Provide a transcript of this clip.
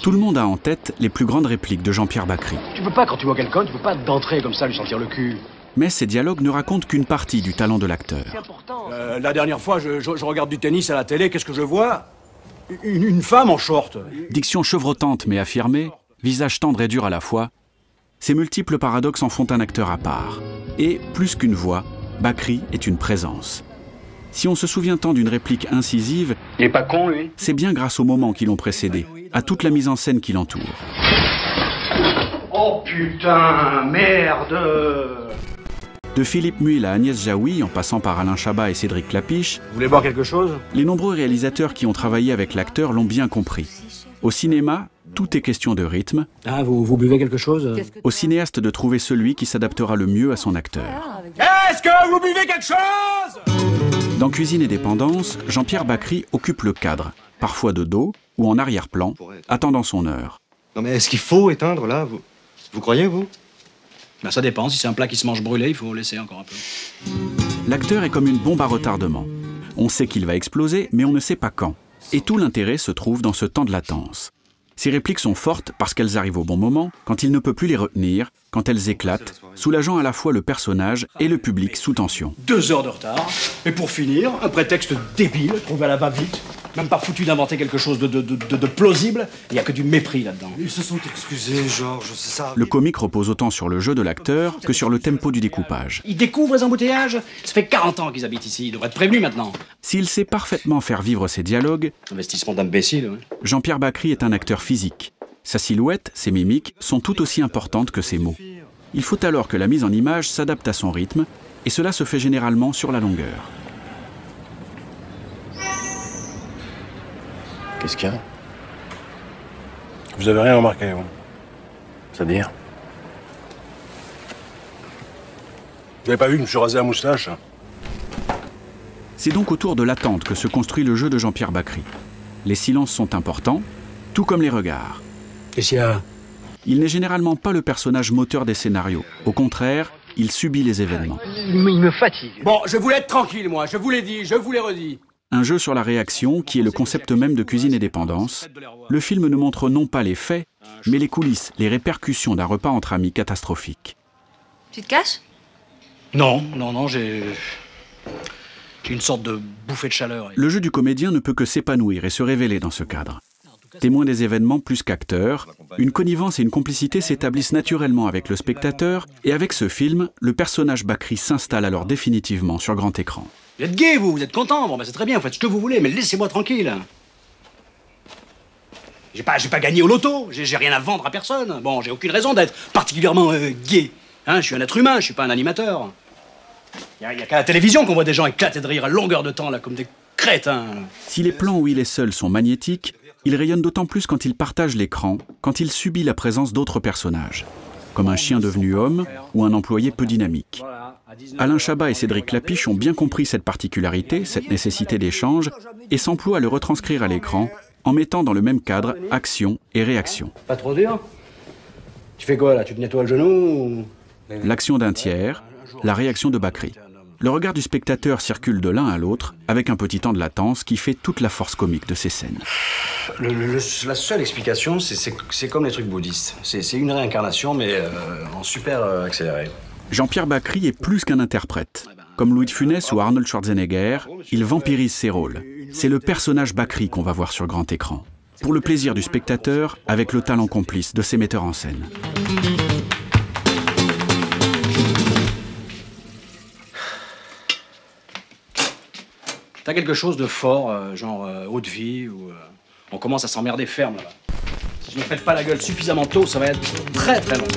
Tout le monde a en tête les plus grandes répliques de Jean-Pierre Bacri. Tu peux pas, quand tu vois quelqu'un, tu peux pas d'entrer comme ça lui sentir le cul. Mais ces dialogues ne racontent qu'une partie du talent de l'acteur. La dernière fois, je regarde du tennis à la télé, qu'est-ce que je vois? Une femme en short. Diction chevrotante mais affirmée, visage tendre et dur à la fois, ces multiples paradoxes en font un acteur à part. Et, plus qu'une voix, Bacri est une présence. Si on se souvient tant d'une réplique incisive, il est pas con, lui. C'est bien grâce aux moments qui l'ont précédé, à toute la mise en scène qui l'entoure. Oh putain, merde! De Philippe Muil à Agnès Jaoui, en passant par Alain Chabat et Cédric Clapiche, Vous voulez boire quelque chose? les nombreux réalisateurs qui ont travaillé avec l'acteur l'ont bien compris. Au cinéma, tout est question de rythme. Ah, vous buvez quelque chose? Au cinéaste de trouver celui qui s'adaptera le mieux à son acteur. Est-ce que vous buvez quelque chose? Dans Cuisine et Dépendance, Jean-Pierre Bacri occupe le cadre, parfois de dos ou en arrière-plan, attendant son heure. Non mais est-ce qu'il faut éteindre là? Vous croyez, vous? Ben, ça dépend, si c'est un plat qui se mange brûlé, il faut laisser encore un peu. L'acteur est comme une bombe à retardement. On sait qu'il va exploser, mais on ne sait pas quand. Et tout l'intérêt se trouve dans ce temps de latence. Ces répliques sont fortes parce qu'elles arrivent au bon moment, quand il ne peut plus les retenir, quand elles éclatent, soulageant à la fois le personnage et le public sous tension. 2 heures de retard, et pour finir, un prétexte débile, trouvé à la va-vite, même pas foutu d'inventer quelque chose de plausible, il n'y a que du mépris là-dedans. Ils se sont excusés, Georges, c'est ça. Le comique repose autant sur le jeu de l'acteur que sur le tempo du découpage. Ils découvrent les embouteillages. Ça fait 40 ans qu'ils habitent ici, ils devraient être prévenus maintenant. S'il sait parfaitement faire vivre ses dialogues, Investissement d'imbécile, ouais. Jean-Pierre Bacri est un acteur physique. Sa silhouette, ses mimiques sont tout aussi importantes que ses mots. Il faut alors que la mise en image s'adapte à son rythme, et cela se fait généralement sur la longueur. Qu'est-ce qu'il y a? Vous avez rien remarqué, vous? C'est-à-dire? Vous n'avez pas vu que je me suis rasé la moustache? C'est donc autour de l'attente que se construit le jeu de Jean-Pierre Bacri. Les silences sont importants, tout comme les regards. Qu'est-ce qu'il y a? Il n'est généralement pas le personnage moteur des scénarios. Au contraire, il subit les événements. Il me fatigue. Bon, je voulais être tranquille, moi. Je vous l'ai dit, je vous l'ai redit. Un jeu sur la réaction qui est le concept même de Cuisine et Dépendance. Le film ne montre non pas les faits, mais les coulisses, les répercussions d'un repas entre amis catastrophique. Tu te caches? Non, j'ai une sorte de bouffée de chaleur. Le jeu du comédien ne peut que s'épanouir et se révéler dans ce cadre. Témoin des événements plus qu'acteur, une connivence et une complicité s'établissent naturellement avec le spectateur, et avec ce film, le personnage Bacri s'installe alors définitivement sur grand écran. Vous êtes gay, vous êtes content. Bon, ben c'est très bien, vous faites ce que vous voulez, mais laissez-moi tranquille. J'ai pas gagné au loto, j'ai rien à vendre à personne. Bon, j'ai aucune raison d'être particulièrement gay. Hein, je suis un être humain, je suis pas un animateur. Y a qu'à la télévision qu'on voit des gens éclater de rire à longueur de temps, là, comme des crétins. Si les plans où il est seul sont magnétiques, il rayonne d'autant plus quand il partage l'écran, quand il subit la présence d'autres personnages, comme un chien devenu homme ou un employé peu dynamique. Alain Chabat et Cédric Clapiche ont bien compris cette particularité, cette nécessité d'échange, et s'emploient à le retranscrire à l'écran en mettant dans le même cadre action et réaction. Pas trop dur? Tu fais quoi, là? Tu te nettoies le genou ou... L'action d'un tiers, la réaction de Bacri. Le regard du spectateur circule de l'un à l'autre, avec un petit temps de latence qui fait toute la force comique de ces scènes. La seule explication, c'est comme les trucs bouddhistes. C'est une réincarnation, mais en super accéléré. Jean-Pierre Bacri est plus qu'un interprète. Comme Louis de Funès ou Arnold Schwarzenegger, il vampirise ses rôles. C'est le personnage Bacri qu'on va voir sur grand écran. Pour le plaisir du spectateur, avec le talent complice de ses metteurs en scène. T'as quelque chose de fort, genre eau de vie, ou on commence à s'emmerder ferme là-bas. Si je ne me pète pas la gueule suffisamment tôt, ça va être très très long.